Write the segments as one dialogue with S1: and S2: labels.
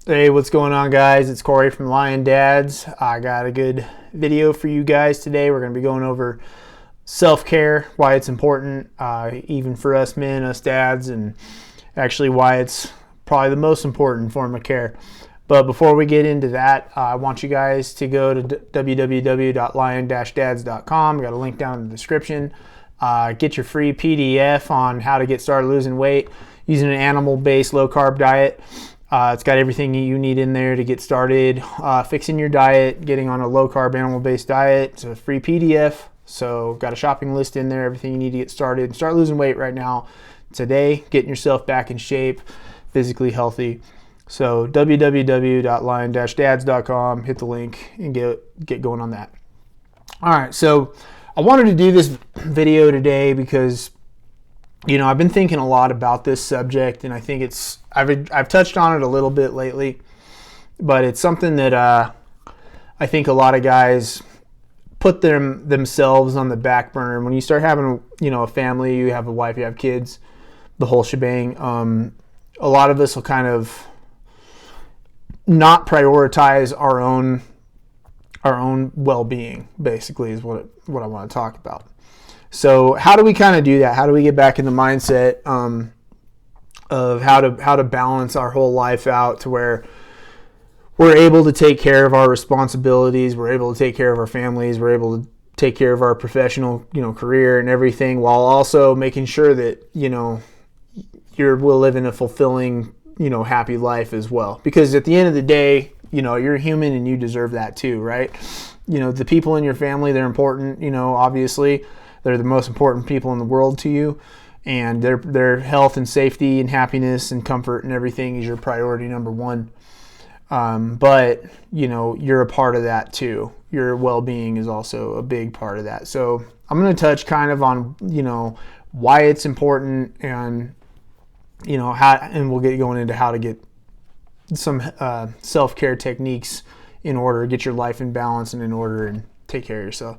S1: Hey, what's going on, guys? It's Corey from Lion Dads. I got a good video for you guys today. We're going to be going over self-care, why it's important, even for us men, us dads, and actually why it's probably the most important form of care. But before we get into that, I want you guys to go to www.lion-dads.com. I got a link down in the description. Get your free PDF on how to get started losing weight using an animal-based low-carb diet. It's got everything you need in there to get started fixing your diet, getting on a low-carb animal-based diet. It's a free PDF, so got a shopping list in there, everything you need to get started and start losing weight right now, today, getting yourself back in shape, physically healthy. So www.lion-dads.com, hit the link and get going on that. All right, so I wanted to do this video today because I've been thinking a lot about this subject, and I think I've touched on it a little bit lately, but it's something that I think a lot of guys put themselves on the back burner. When you start having a family, you have a wife, you have kids, the whole shebang. A lot of us will kind of not prioritize our own well-being. Basically, is what I want to talk about. So how do we kind of do that? How do we get back in the mindset of how to balance our whole life out to where we're able to take care of our responsibilities, we're able to take care of our families, we're able to take care of our professional, career and everything, while also making sure that, we'll live in a fulfilling, happy life as well. Because at the end of the day, you're human and you deserve that too, right? The people in your family, they're important, obviously. They're the most important people in the world to you, and their health and safety and happiness and comfort and everything is your priority number one. But you're a part of that too. Your well-being is also a big part of that. So I'm going to touch kind of on why it's important, and how, and we'll get going into how to get some self-care techniques in order to get your life in balance and in order and take care of yourself.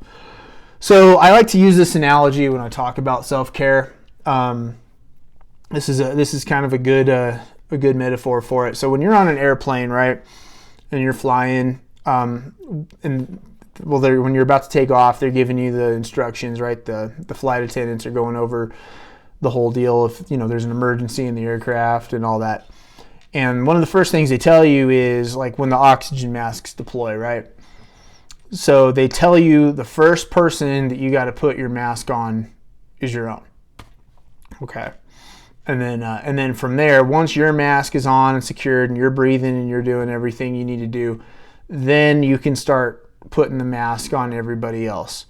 S1: So I like to use this analogy when I talk about self-care. This is kind of a good metaphor for it. So when you're on an airplane, right, and you're flying, when you're about to take off, they're giving you the instructions, right? The flight attendants are going over the whole deal if there's an emergency in the aircraft and all that. And one of the first things they tell you is like when the oxygen masks deploy, right? So they tell you the first person that you got to put your mask on is your own. Okay. And then from there, once your mask is on and secured and you're breathing and you're doing everything you need to do, then you can start putting the mask on everybody else.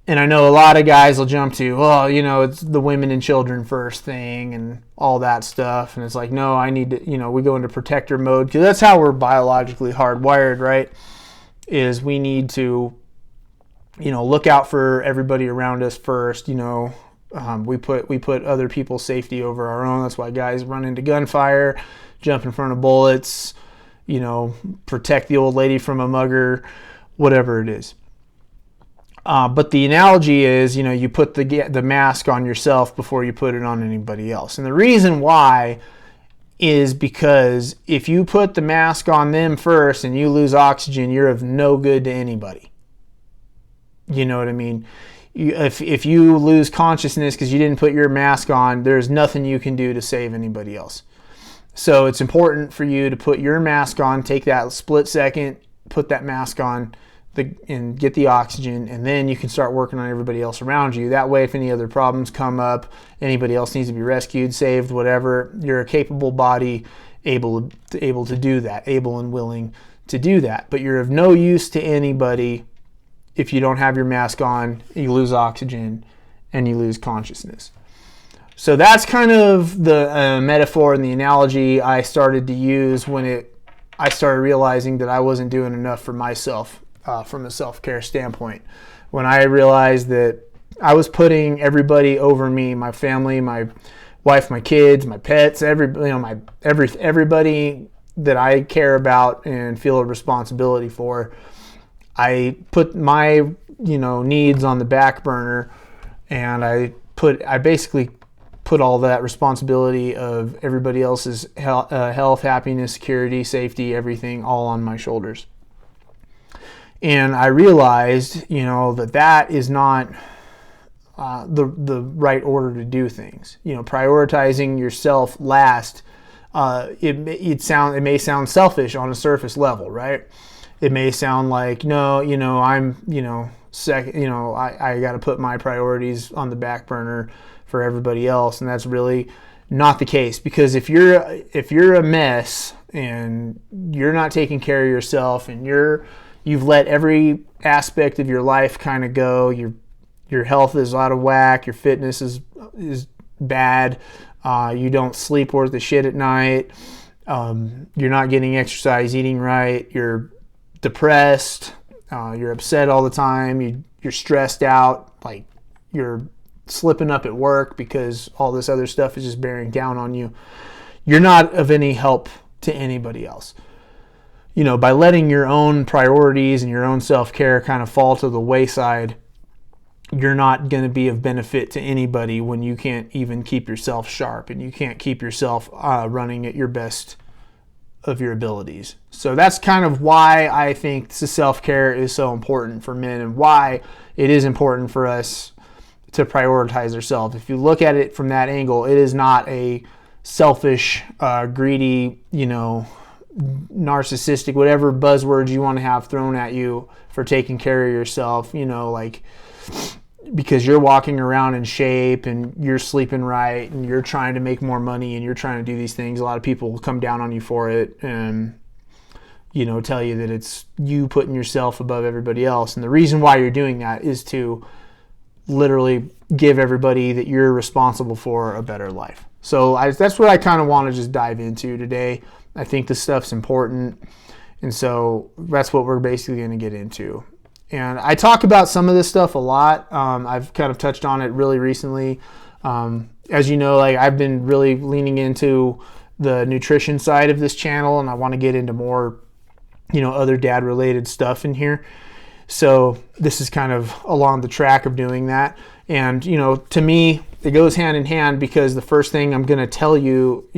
S1: And I know a lot of guys will jump to, it's the women and children first thing and all that stuff. And it's like, no, I need to, we go into protector mode because that's how we're biologically hardwired, right? Is we need to, look out for everybody around us first. We put other people's safety over our own. That's why guys run into gunfire, jump in front of bullets, protect the old lady from a mugger, whatever it is. But the analogy is, you put the mask on yourself before you put it on anybody else. And the reason why is because if you put the mask on them first and you lose oxygen, you're of no good to anybody. You know what I mean? If you lose consciousness because you didn't put your mask on, there's nothing you can do to save anybody else. So it's important for you to put your mask on, take that split second, put that mask on, and get the oxygen, and then you can start working on everybody else around you. That way, if any other problems come up, anybody else needs to be rescued, saved, whatever, you're a capable body, able to do that, able and willing to do that. But you're of no use to anybody if you don't have your mask on, you lose oxygen, and you lose consciousness. So that's kind of the metaphor and the analogy I started to use when I started realizing that I wasn't doing enough for myself. From a self-care standpoint, when I realized that I was putting everybody over me, my family, my wife, my kids, my pets, everybody that I care about and feel a responsibility for, I put my needs on the back burner, and I basically put all that responsibility of everybody else's health, happiness, security, safety, everything all on my shoulders. And I realized, that is not the right order to do things. Prioritizing yourself last. It may sound selfish on a surface level, right? It may sound like, no, I'm, second, I got to put my priorities on the back burner for everybody else, and that's really not the case. Because if you're a mess and you're not taking care of yourself, and you've let every aspect of your life kind of go, your health is out of whack, your fitness is bad, you don't sleep worth a shit at night, you're not getting exercise, eating right, you're depressed, you're upset all the time, you're stressed out, like you're slipping up at work because all this other stuff is just bearing down on you, you're not of any help to anybody else. By letting your own priorities and your own self-care kind of fall to the wayside, you're not going to be of benefit to anybody when you can't even keep yourself sharp and you can't keep yourself running at your best of your abilities. So that's kind of why I think self-care is so important for men, and why it is important for us to prioritize ourselves. If you look at it from that angle, it is not a selfish, greedy, narcissistic, whatever buzzwords you want to have thrown at you for taking care of yourself, because you're walking around in shape and you're sleeping right and you're trying to make more money and you're trying to do these things. A lot of people will come down on you for it and, tell you that it's you putting yourself above everybody else. And the reason why you're doing that is to literally give everybody that you're responsible for a better life. So that's what I kind of want to just dive into today. I think this stuff's important. And so that's what we're basically going to get into. And I talk about some of this stuff a lot. I've kind of touched on it really recently. As you know, I've been really leaning into the nutrition side of this channel, and I want to get into more, other dad-related stuff in here. So this is kind of along the track of doing that. And, to me, it goes hand in hand, because the first thing I'm going to tell you,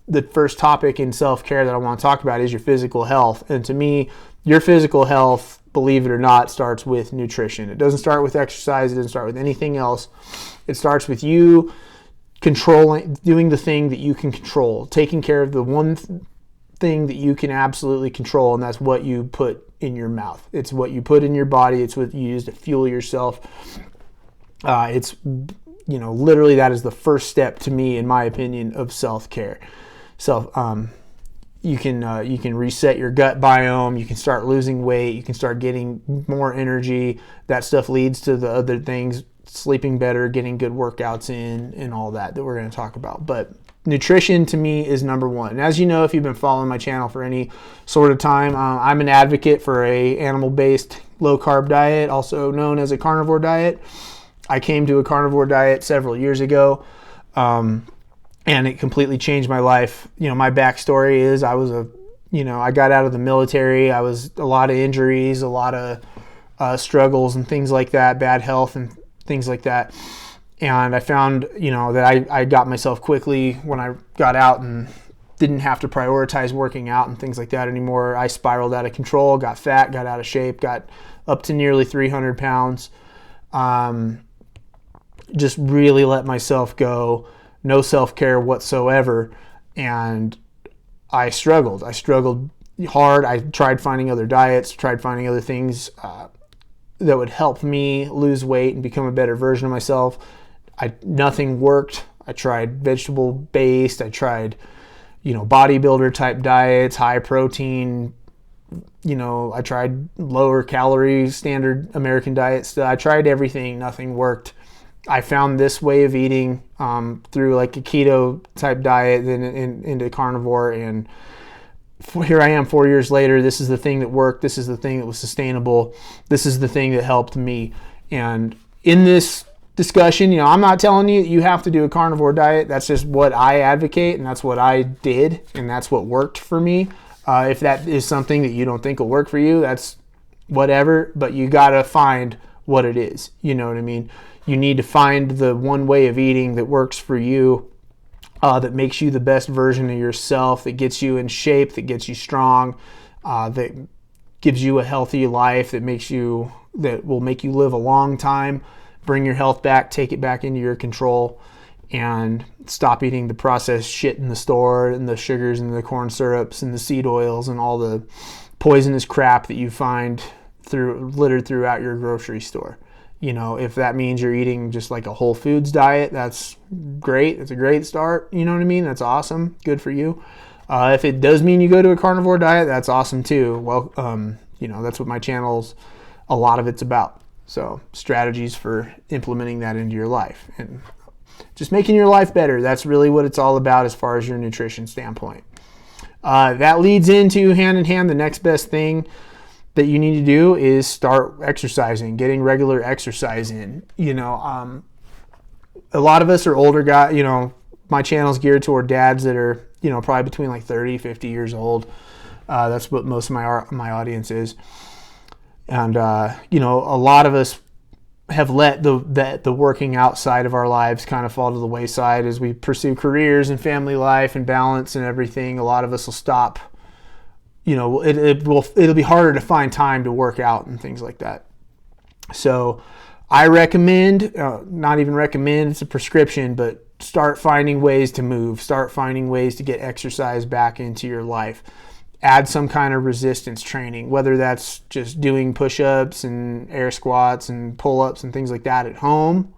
S1: the first topic in self-care that I want to talk about is your physical health. And to me, your physical health, believe it or not, starts with nutrition. It doesn't start with exercise. It doesn't start with anything else. It starts with you doing the thing that you can control, taking care of the one thing that you can absolutely control, and that's what you put in your mouth. It's what you put in your body. It's what you use to fuel yourself. It's, literally that is the first step, to me, in my opinion, of self-care. You can reset your gut biome. You can start losing weight. You can start getting more energy. That stuff leads to the other things, sleeping better, getting good workouts in, and all that we're going to talk about. But nutrition, to me, is number one. And as you know, if you've been following my channel for any sort of time, I'm an advocate for a animal-based low-carb diet, also known as a carnivore diet. I came to a carnivore diet several years ago. And it completely changed my life. My backstory is I got out of the military. I was a lot of injuries, a lot of struggles and things like that, bad health and things like that. And I found, that I got myself quickly when I got out and didn't have to prioritize working out and things like that anymore. I spiraled out of control, got fat, got out of shape, got up to nearly 300 pounds. Just really let myself go. No self-care whatsoever, and I struggled hard. I tried finding other diets, tried finding other things that would help me lose weight and become a better version of myself. Nothing worked. I tried vegetable-based, I tried, bodybuilder type diets, high protein, I tried lower calorie, standard American diets. I tried everything, nothing worked. I found this way of eating through a keto type diet, then into carnivore, and here I am 4 years later. This is the thing that worked. This is the thing that was sustainable. This is the thing that helped me. And in this discussion, I'm not telling you that you have to do a carnivore diet. That's just what I advocate, and that's what I did, and that's what worked for me. If that is something that you don't think will work for you, that's whatever, but you got to find what it is. You know what I mean? You need to find the one way of eating that works for you, that makes you the best version of yourself, that gets you in shape, that gets you strong, that gives you a healthy life, that will make you live a long time, bring your health back, take it back into your control, and stop eating the processed shit in the store and the sugars and the corn syrups and the seed oils and all the poisonous crap that you find littered throughout your grocery store. You know, if that means you're eating just like a whole foods diet, that's great. It's a great start. You know what I mean? That's awesome. Good for you. If it does mean you go to a carnivore diet, that's awesome too. Well, you know, that's what my channel's, a lot of it's about. So strategies for implementing that into your life and just making your life better. That's really what it's all about as far as your nutrition standpoint. That leads into, hand in hand, the next best thing that you need to do is start exercising, getting regular exercise in. You know, a lot of us are older guys. You know, my channel's geared toward dads that are, you know, probably between like 30, 50 years old. That's what most of my audience is. And, you know, a lot of us have let the working outside of our lives kind of fall to the wayside as we pursue careers and family life and balance and everything. A lot of us will stop. You know, it'll be harder to find time to work out and things like that. So I recommend, not even recommend, it's a prescription, but start finding ways to move. Start finding ways to get exercise back into your life. Add some kind of resistance training, whether that's just doing push-ups and air squats and pull-ups and things like that at home,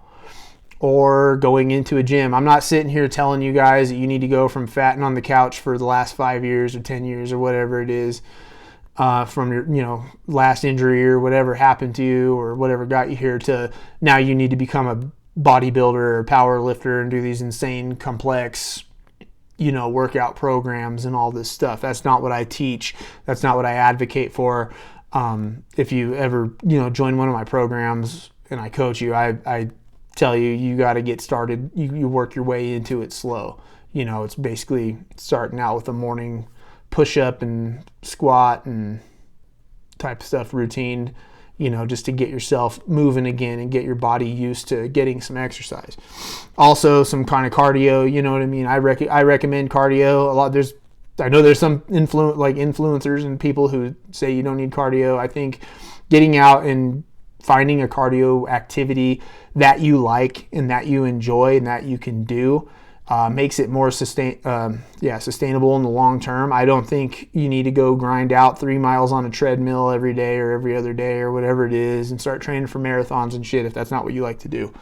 S1: or going into a gym. I'm not sitting here telling you guys that you need to go from fatting on the couch for the last 5 years or 10 years or whatever it is, from your, you know, last injury or whatever happened to you or whatever got you here, to now you need to become a bodybuilder or power lifter and do these insane complex, you know, workout programs and all this stuff. That's not what I teach. That's not what I advocate for. If you ever, you know, join one of my programs and I coach you, I tell you, you got to get started. You work your way into it slow. You know, it's basically starting out with a morning push-up and squat and type of stuff routine, you know, just to get yourself moving again and get your body used to getting some exercise. Also, some kind of cardio, you know what I mean? I recommend cardio a lot. I know there's some influencers and people who say you don't need cardio. I think getting out and finding a cardio activity that you like and that you enjoy and that you can do makes it more sustainable in the long term. I don't think you need to go grind out 3 miles on a treadmill every day or every other day or whatever it is and start training for marathons and shit if that's not what you like to do.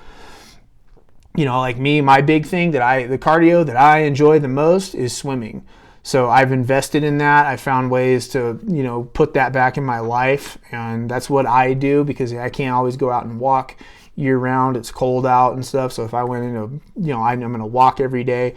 S1: You know, like me, my big thing the cardio that I enjoy the most is swimming. So I've invested in that. I found ways to, you know, put that back in my life, and that's what I do because I can't always go out and walk year round. It's cold out and stuff. So if I went into, you know, I'm going to walk every day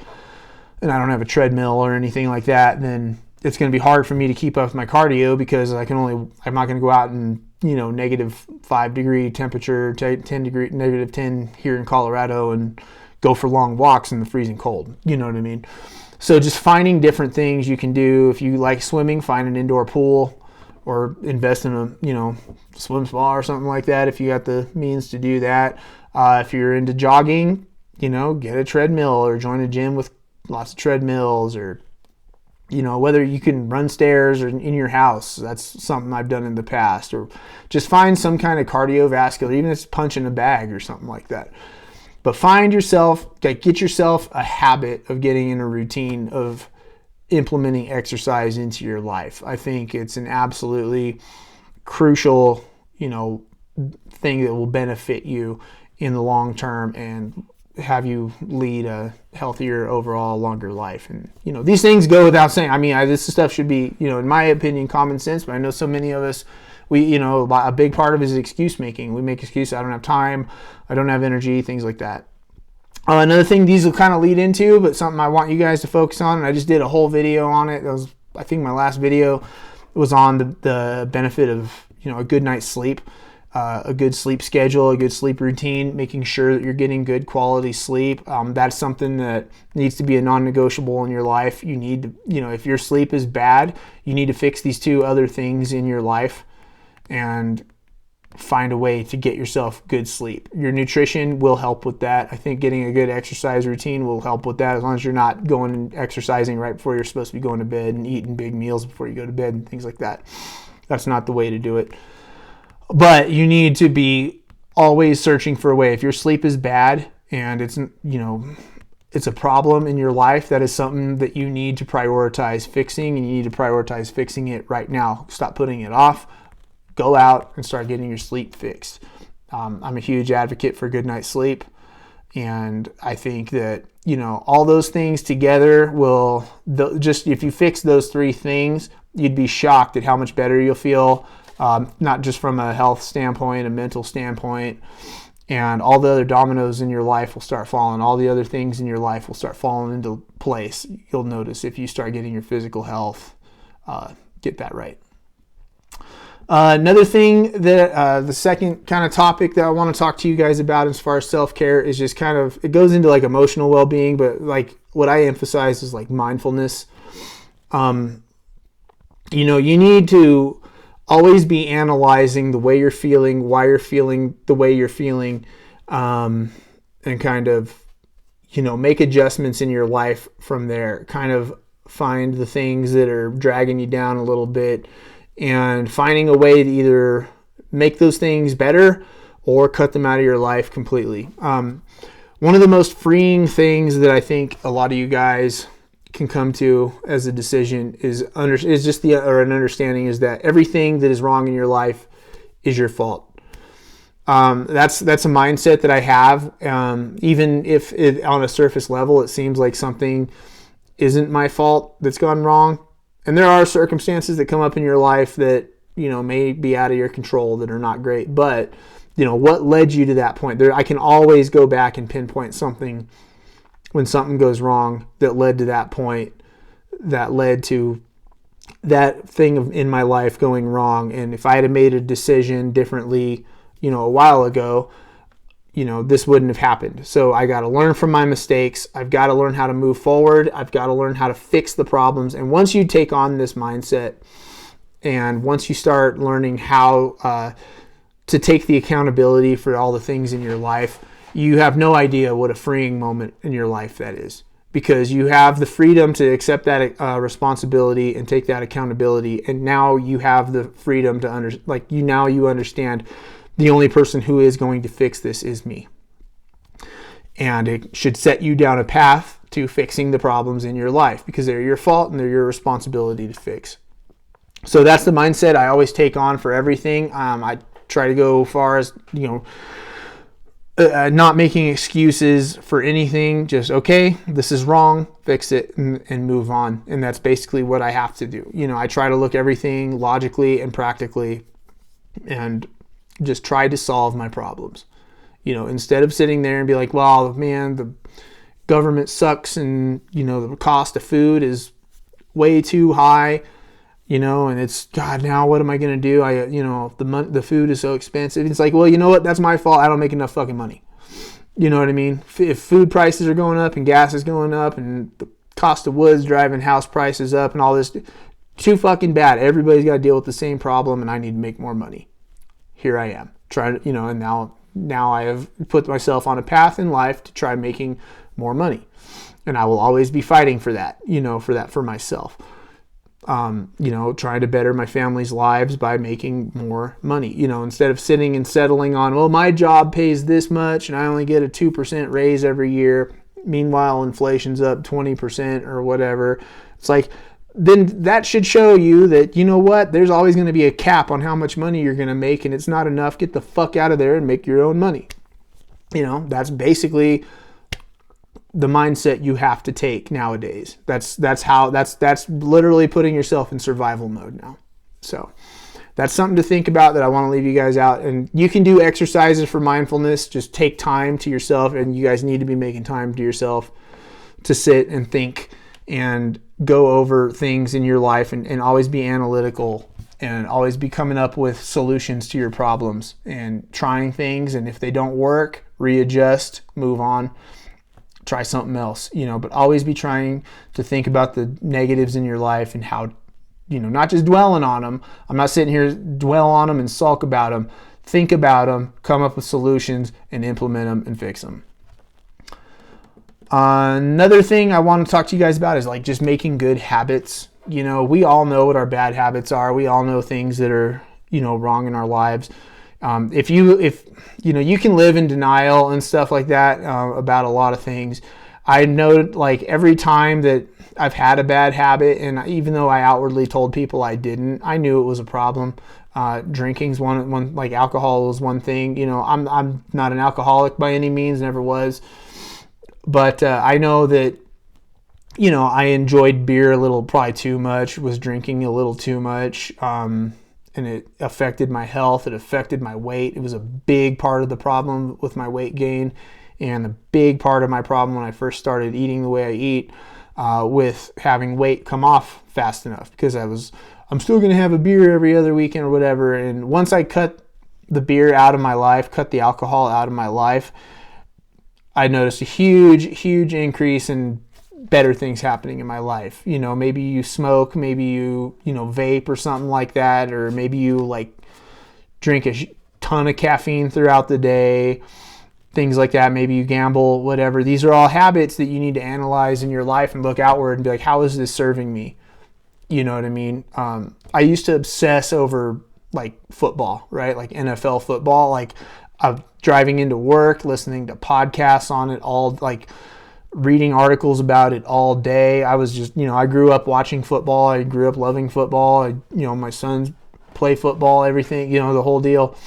S1: and I don't have a treadmill or anything like that, then it's going to be hard for me to keep up with my cardio because I'm not going to go out and, you know, -5 degree temperature, -10 here in Colorado and go for long walks in the freezing cold. You know what I mean? So just finding different things you can do. If you like swimming, find an indoor pool or invest in a, you know, swim spa or something like that if you got the means to do that. If you're into jogging, you know, get a treadmill or join a gym with lots of treadmills, or, you know, whether you can run stairs or in your house. That's something I've done in the past. Or just find some kind of cardiovascular, even if it's punching a bag or something like that. But get yourself a habit of getting in a routine of implementing exercise into your life. I think it's an absolutely crucial, you know, thing that will benefit you in the long term and have you lead a healthier overall, longer life. And, you know, these things go without saying. I mean, this stuff should be, you know, in my opinion, common sense, but I know so many of us, you know, a big part of it is excuse making. We make excuses. I don't have time. I don't have energy, things like that. Another thing these will kind of lead into, but something I want you guys to focus on, and I just did a whole video on it. That was, I think my last video was on the benefit of, you know, a good night's sleep, a good sleep schedule, a good sleep routine, making sure that you're getting good quality sleep. That's something that needs to be a non-negotiable in your life. You need to, you know, if your sleep is bad, you need to fix these two other things in your life. And find a way to get yourself good sleep. Your nutrition will help with that. I think getting a good exercise routine will help with that, as long as you're not going and exercising right before you're supposed to be going to bed and eating big meals before you go to bed and things like that. That's not the way to do it. But you need to be always searching for a way. If your sleep is bad and it's a problem in your life, that is something that you need to prioritize fixing, and you need to prioritize fixing it right now. Stop putting it off. Go out and start getting your sleep fixed. I'm a huge advocate for good night's sleep, and I think that all those things together will just, if you fix those three things, you'd be shocked at how much better you'll feel, not just from a health standpoint, a mental standpoint, and all the other dominoes in your life will start falling. All the other things in your life will start falling into place. You'll notice if you start getting your physical health, get that right. Another thing that the second kind of topic that I want to talk to you guys about as far as self-care is just kind of, it goes into like emotional well-being, but like what I emphasize is like mindfulness. You need to always be analyzing the way you're feeling, why you're feeling the way you're feeling, and kind of, make adjustments in your life from there. Kind of find the things that are dragging you down a little bit, and finding a way to either make those things better or cut them out of your life completely. One of the most freeing things that I think a lot of you guys can come to as a decision is just an understanding is that everything that is wrong in your life is your fault. That's a mindset that I have. Even if on a surface level it seems like something isn't my fault that's gone wrong. And there are circumstances that come up in your life that, may be out of your control, that are not great. But, what led you to that point? I can always go back and pinpoint something when something goes wrong that led to that point, that led to that thing in my life going wrong. And if I had made a decision differently, a while ago, this wouldn't have happened. So I got to learn from my mistakes. I've got to learn how to move forward. I've got to learn how to fix the problems. And once you take on this mindset, and once you start learning how to take the accountability for all the things in your life, you have no idea what a freeing moment in your life that is. Because you have the freedom to accept that responsibility and take that accountability. And now you have the freedom to you understand the only person who is going to fix this is me. And it should set you down a path to fixing the problems in your life, because they're your fault and they're your responsibility to fix. So that's the mindset I always take on for everything. I try to go far as, not making excuses for anything. Just, okay, this is wrong, fix it and move on. And that's basically what I have to do. I try to look everything logically and practically and just try to solve my problems. Instead of sitting there and be like, well, man, the government sucks and, the cost of food is way too high, and it's, God, now what am I going to do? The food is so expensive. It's like, well, you know what? That's my fault. I don't make enough fucking money. You know what I mean? If food prices are going up and gas is going up and the cost of wood's driving house prices up and all this, too fucking bad. Everybody's got to deal with the same problem, and I need to make more money. Here I am trying to, and now I have put myself on a path in life to try making more money, and I will always be fighting for that, for myself. Trying to better my family's lives by making more money, instead of sitting and settling on, well, my job pays this much and I only get a 2% raise every year. Meanwhile, inflation's up 20% or whatever. It's like, then that should show you that, there's always going to be a cap on how much money you're going to make, and it's not enough. Get the fuck out of there and make your own money. That's basically the mindset you have to take nowadays. That's literally putting yourself in survival mode now. So that's something to think about that I want to leave you guys out. And you can do exercises for mindfulness. Just take time to yourself, and you guys need to be making time to yourself to sit and think and go over things in your life, and always be analytical and always be coming up with solutions to your problems and trying things. And if they don't work, readjust, move on, try something else, but always be trying to think about the negatives in your life and how, not just dwelling on them. I'm not sitting here dwell on them and sulk about them. think about them, come up with solutions, and implement them and fix them. Another thing I want to talk to you guys about is like just making good habits. You know, we all know what our bad habits are. We all know things that are, you know, wrong in our lives. If you know, you can live in denial and stuff like that about a lot of things. I know, like, every time that I've had a bad habit, and even though I outwardly told people I didn't, I knew it was a problem. Drinking's one, like alcohol was one thing. You know, I'm not an alcoholic by any means, never was. But I know that, you know, I enjoyed beer a little, probably too much, was drinking a little too much, and it affected my health. It affected my weight. It was a big part of the problem with my weight gain, and a big part of my problem when I first started eating the way I eat, with having weight come off fast enough, because I'm still going to have a beer every other weekend or whatever. And once I cut the beer out of my life, cut the alcohol out of my life, I noticed a huge increase in better things happening in my life. You know, maybe you smoke, maybe you know, vape or something like that, or maybe you like drink a ton of caffeine throughout the day, things like that. Maybe you gamble, whatever. These are all habits that you need to analyze in your life and look outward and be like, how is this serving me? You know what I mean? I used to obsess over like football, right? Like NFL football, like driving into work, listening to podcasts on it all, like reading articles about it all day. I was just, you know, I grew up watching football. I grew up loving football. You know, my sons play football, everything, you know, the whole deal.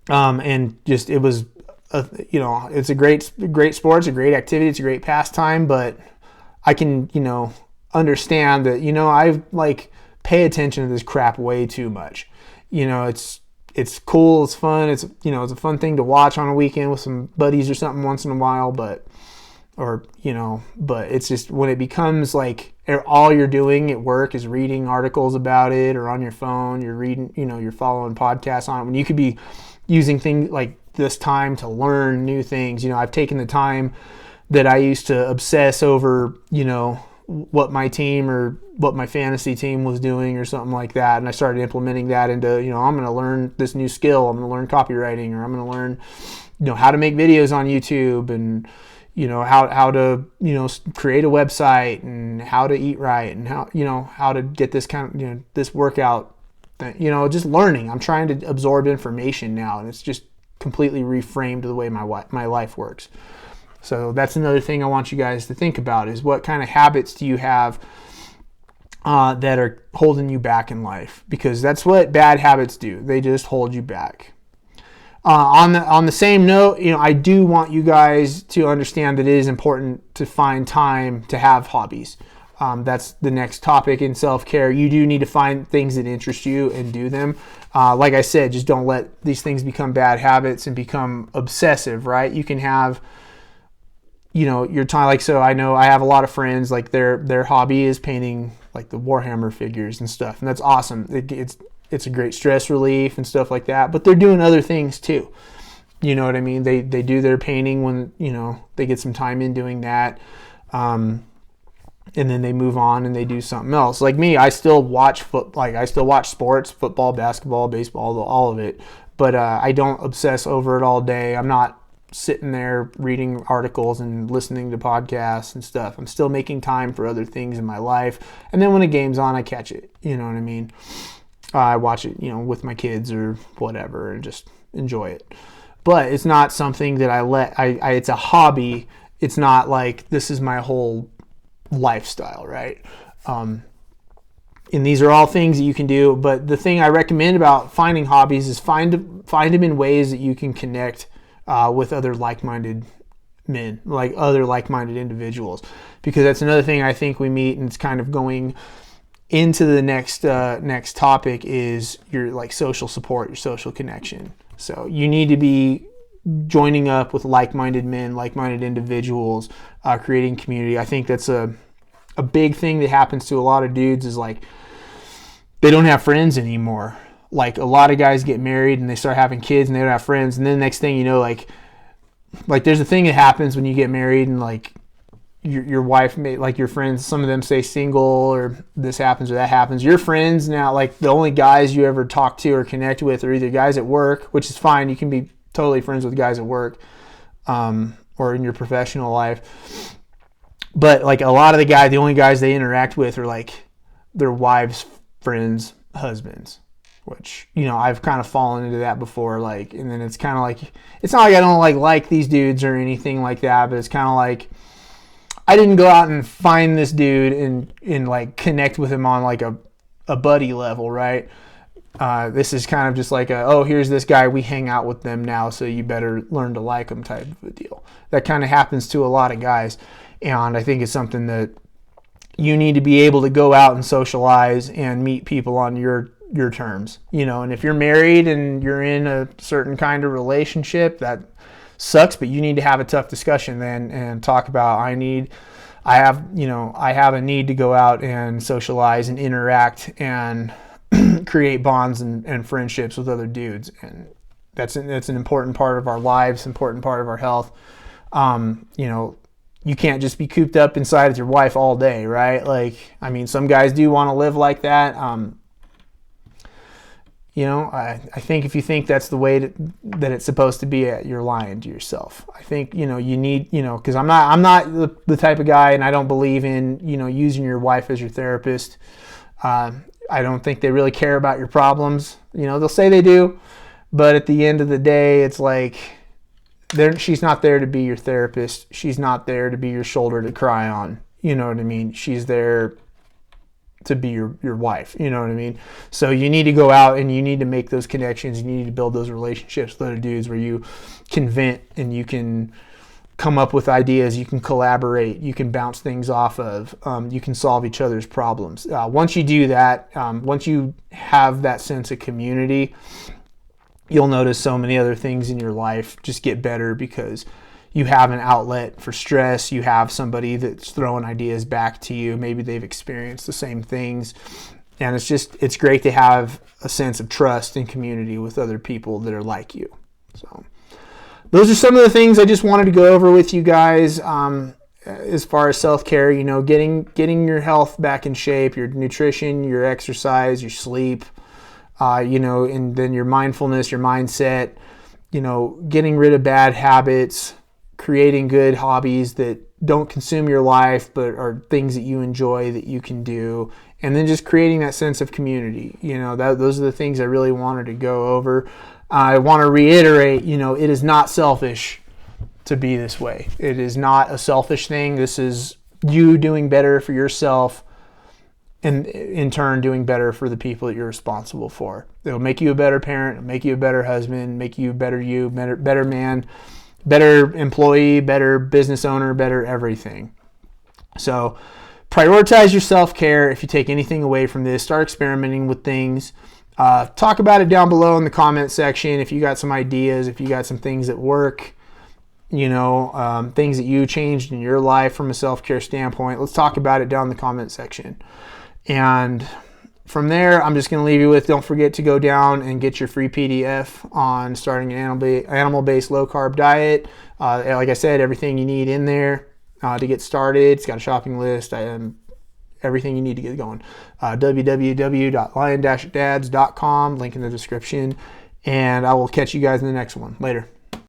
S1: And just, it was, you know, it's a great sport. It's a great activity. It's a great pastime, but I can, you know, understand that, you know, I like pay attention to this crap way too much. You know, it's cool, it's fun, it's, you know, it's a fun thing to watch on a weekend with some buddies or something once in a while, but it's just when it becomes like all you're doing at work is reading articles about it, or on your phone you're reading, you know, you're following podcasts on it, when you could be using things like this time to learn new things. You know, I've taken the time that I used to obsess over, you know, what my team or what my fantasy team was doing or something like that, and I started implementing that into, you know, I'm going to learn this new skill, I'm going to learn copywriting, or I'm going to learn, you know, how to make videos on YouTube, and, you know, how to, you know, create a website, and how to eat right, and how, you know, how to get this kind of, you know, this workout thing, you know, just learning. I'm trying to absorb information now, and it's just completely reframed the way my life works. So that's another thing I want you guys to think about, is what kind of habits do you have that are holding you back in life? Because that's what bad habits do. They just hold you back. On the same note, you know, I do want you guys to understand that it is important to find time to have hobbies. That's the next topic in self-care. You do need to find things that interest you and do them. Like I said, just don't let these things become bad habits and become obsessive, right? You can have, you know, your time, like, so I know I have a lot of friends, like their hobby is painting like the Warhammer figures and stuff, and that's awesome. It's a great stress relief and stuff like that, but they're doing other things too. You know what I mean? They do their painting when, you know, they get some time in doing that, and then they move on and they do something else. Like me, I still watch sports, football, basketball, baseball, all of it, but I don't obsess over it all day. I'm not sitting there reading articles and listening to podcasts and stuff. I'm still making time for other things in my life. And then when a game's on, I catch it. You know what I mean? I watch it, you know, with my kids or whatever, and just enjoy it. But it's not something that it's a hobby. It's not like this is my whole lifestyle, right? And these are all things that you can do. But the thing I recommend about finding hobbies is find them in ways that you can connect with other like-minded men, like other like-minded individuals, because that's another thing I think we meet, and it's kind of going into the next topic, is your like social support, your social connection. So you need to be joining up with like-minded men, like-minded individuals, creating community. I think that's a big thing that happens to a lot of dudes, is like they don't have friends anymore. Like a lot of guys get married and they start having kids and they don't have friends, and then the next thing you know, like there's a thing that happens when you get married, and like your wife may, like your friends, some of them say single or this happens or that happens. Your friends now, like the only guys you ever talk to or connect with are either guys at work, which is fine. You can be totally friends with guys at work, or in your professional life. But like a lot of the only guys they interact with are like their wives, friends, husbands, which, you know, I've kind of fallen into that before. Like, and then it's kind of like, it's not like I don't like these dudes or anything like that, but it's kind of like, I didn't go out and find this dude and like connect with him on like a buddy level, right? This is kind of just like here's this guy, we hang out with them now, so you better learn to like them type of a deal. That kind of happens to a lot of guys, and I think it's something that you need to be able to go out and socialize and meet people on your terms, you know. And if you're married and you're in a certain kind of relationship, that sucks, but you need to have a tough discussion then and talk about, I have a need to go out and socialize and interact and create bonds and friendships with other dudes. And that's an important part of our lives, important part of our health. You know, you can't just be cooped up inside with your wife all day, right? Like, I mean, some guys do want to live like that. You know, I think if you think that's the way that it's supposed to be, you're lying to yourself. I think, you know, you need, you know, because I'm not the type of guy, and I don't believe in, you know, using your wife as your therapist. I don't think they really care about your problems. You know, they'll say they do, but at the end of the day, it's like she's not there to be your therapist. She's not there to be your shoulder to cry on. You know what I mean? She's there to be your wife, you know what I mean? So you need to go out and you need to make those connections. You need to build those relationships with other dudes where you can vent and you can come up with ideas, you can collaborate, you can bounce things off of, you can solve each other's problems. Once you do that, once you have that sense of community, you'll notice so many other things in your life just get better because you have an outlet for stress. You have somebody that's throwing ideas back to you. Maybe they've experienced the same things. And it's great to have a sense of trust and community with other people that are like you. So those are some of the things I just wanted to go over with you guys. As far as self-care, you know, getting your health back in shape, your nutrition, your exercise, your sleep, you know, and then your mindfulness, your mindset, you know, getting rid of bad habits, creating good hobbies that don't consume your life but are things that you enjoy that you can do, and then just creating that sense of community. You know, those are the things I really wanted to go over. I want to reiterate, you know, it is not selfish to be this way. It is not a selfish thing. This is you doing better for yourself and in turn doing better for the people that you're responsible for. It'll make you a better parent, it'll make you a better husband, make you better man, better employee, better business owner, better everything. So prioritize your self-care. If you take anything away from this, start experimenting with things. Talk about it down below in the comment section. If you got some ideas, if you got some things that work, you know, things that you changed in your life from a self-care standpoint, let's talk about it down in the comment section. And from there, I'm just going to leave you with, don't forget to go down and get your free PDF on starting an animal-based low-carb diet. Like I said, everything you need in there to get started. It's got a shopping list, everything you need to get going. www.lion-dads.com, link in the description. And I will catch you guys in the next one. Later.